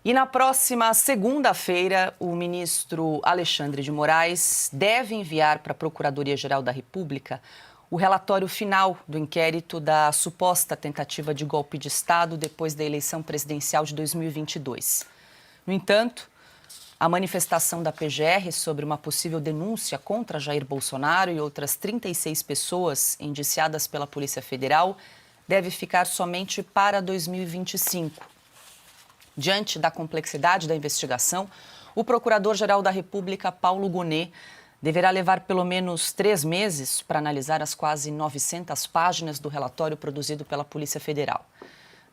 E na próxima segunda-feira, o ministro Alexandre de Moraes deve enviar para a Procuradoria-Geral da República o relatório final do inquérito da suposta tentativa de golpe de Estado depois da eleição presidencial de 2022. No entanto, a manifestação da PGR sobre uma possível denúncia contra Jair Bolsonaro e outras 36 pessoas indiciadas pela Polícia Federal deve ficar somente para 2025. Diante da complexidade da investigação, o Procurador-Geral da República, Paulo Gonet, deverá levar pelo menos 3 meses para analisar as quase 900 páginas do relatório produzido pela Polícia Federal.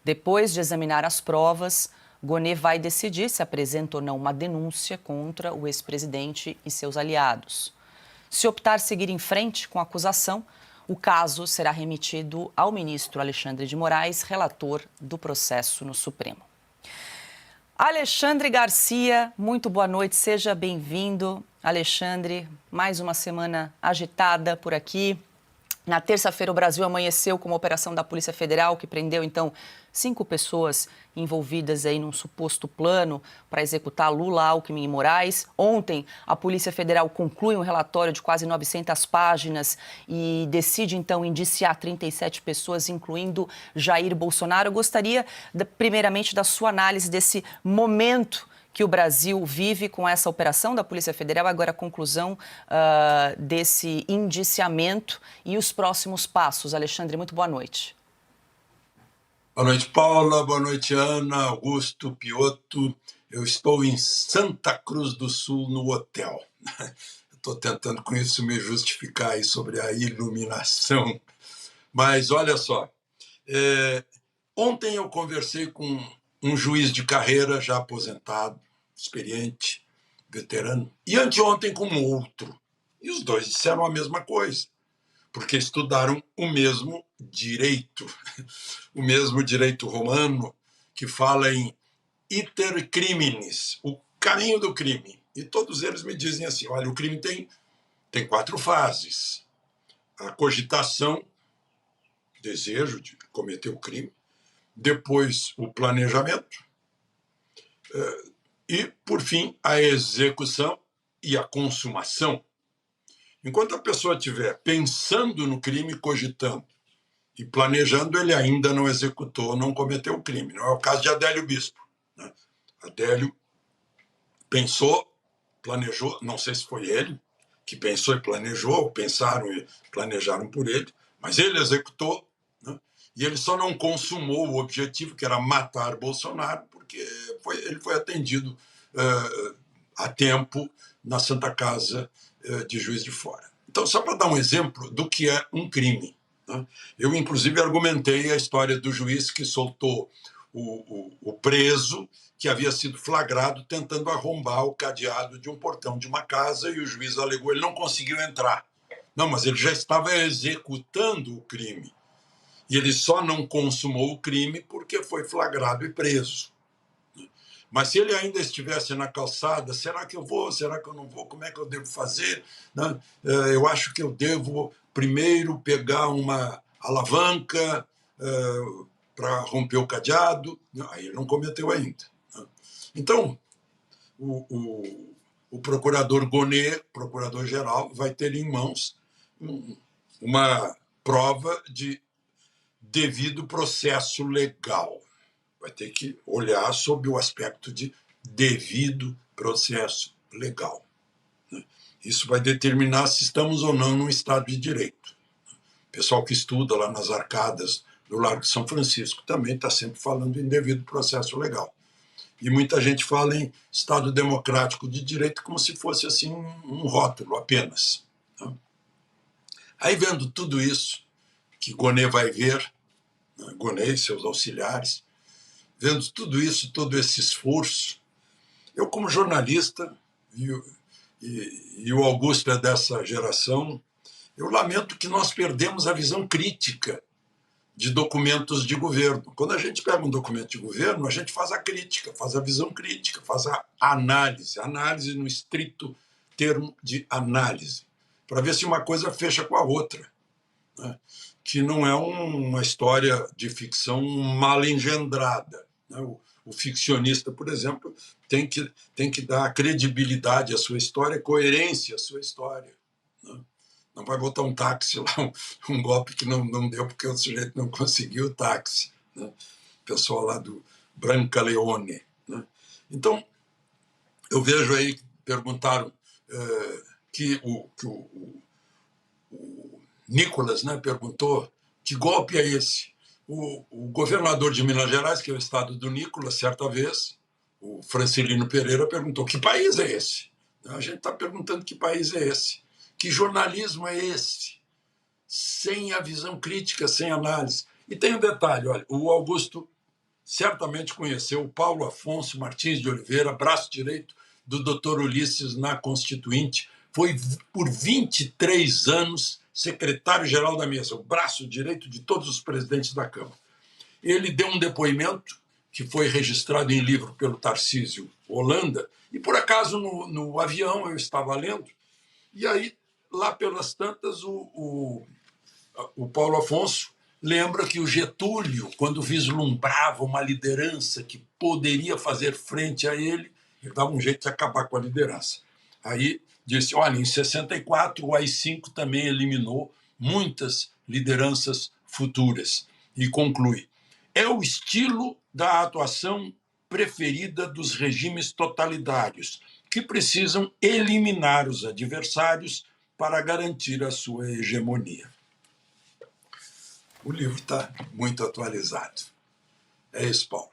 Depois de examinar as provas, Gonet vai decidir se apresenta ou não uma denúncia contra o ex-presidente e seus aliados. Se optar seguir em frente com a acusação, o caso será remetido ao ministro Alexandre de Moraes, relator do processo no Supremo. Alexandre Garcia, muito boa noite, seja bem-vindo. Alexandre, mais uma semana agitada por aqui. Na terça-feira, o Brasil amanheceu com uma operação da Polícia Federal que prendeu, então, 5 pessoas envolvidas aí num suposto plano para executar Lula, Alckmin e Moraes. Ontem, a Polícia Federal conclui um relatório de quase 900 páginas e decide, então, indiciar 37 pessoas, incluindo Jair Bolsonaro. Eu gostaria, primeiramente, da sua análise desse momento que o Brasil vive com essa operação da Polícia Federal, agora a conclusão desse indiciamento e os próximos passos. Alexandre, muito boa noite. Boa noite, Paula. Boa noite, Ana, Augusto, Piotto. Eu estou em Santa Cruz do Sul, no hotel. Estou tentando com isso me justificar aí sobre a iluminação. Mas olha só, ontem eu conversei com um juiz de carreira já aposentado, experiente, veterano, e anteontem com outro. E os dois disseram a mesma coisa, porque estudaram o mesmo direito, o mesmo direito romano, que fala em iter criminis, o caminho do crime. E todos eles me dizem assim, olha, o crime tem 4 fases. A cogitação, desejo de cometer o crime, depois o planejamento e, por fim, a execução e a consumação. Enquanto a pessoa estiver pensando no crime, cogitando e planejando, ele ainda não executou, não cometeu o crime. Não é o caso de Adélio Bispo, né? Adélio pensou, planejou, não sei se foi ele que pensou e planejou, ou pensaram e planejaram por ele, mas ele executou, né? E ele só não consumou o objetivo, que era matar Bolsonaro, porque ele foi atendido a tempo na Santa Casa de Juiz de Fora. Então, só para dar um exemplo do que é um crime, né? Eu, inclusive, argumentei a história do juiz que soltou o preso que havia sido flagrado tentando arrombar o cadeado de um portão de uma casa e o juiz alegou ele não conseguiu entrar. Não, mas ele já estava executando o crime. E ele só não consumou o crime porque foi flagrado e preso. Mas se ele ainda estivesse na calçada, será que eu vou? Será que eu não vou? Como é que eu devo fazer? Eu acho que eu devo primeiro pegar uma alavanca para romper o cadeado. Aí ele não cometeu ainda. Então, o procurador Gonet, procurador-geral, vai ter em mãos uma prova de devido processo legal. Vai ter que olhar sob o aspecto de devido processo legal. Isso vai determinar se estamos ou não num Estado de Direito. O pessoal que estuda lá nas arcadas do Largo de São Francisco também está sempre falando em devido processo legal. E muita gente fala em Estado democrático de direito como se fosse assim um rótulo apenas. Aí, vendo tudo isso, que Gonet vai ver, Gonet e seus auxiliares, vendo tudo isso, todo esse esforço, eu, como jornalista, e o Augusto é dessa geração, eu lamento que nós perdemos a visão crítica de documentos de governo. Quando a gente pega um documento de governo, a gente faz a crítica, faz a visão crítica, faz a análise no estrito termo de análise, para ver se uma coisa fecha com a outra, né? Que não é uma história de ficção mal engendrada, né? O ficcionista, por exemplo, tem que dar credibilidade à sua história, coerência à sua história, né? Não vai botar um táxi lá, um golpe que não deu porque o sujeito não conseguiu o táxi, né? O pessoal lá do Brancaleone, né? Então, eu vejo aí, perguntaram que o Nicolas, né, perguntou que golpe é esse. O governador de Minas Gerais, que é o estado do Nicolas, certa vez, o Francilino Pereira, perguntou: que país é esse? A gente está perguntando que país é esse. Que jornalismo é esse? Sem a visão crítica, sem análise. E tem um detalhe: olha, o Augusto certamente conheceu o Paulo Afonso Martins de Oliveira, braço direito do Dr. Ulisses na Constituinte, foi por 23 anos secretário-geral da mesa, o braço direito de todos os presidentes da Câmara. Ele deu um depoimento que foi registrado em livro pelo Tarcísio Holanda, e por acaso no avião eu estava lendo, e aí, lá pelas tantas, o Paulo Afonso lembra que o Getúlio, quando vislumbrava uma liderança que poderia fazer frente a ele, ele dava um jeito de acabar com a liderança. Aí disse: olha, em 64 o AI-5 também eliminou muitas lideranças futuras. E conclui: é o estilo da atuação preferida dos regimes totalitários, que precisam eliminar os adversários para garantir a sua hegemonia. O livro está muito atualizado. É isso, Paulo.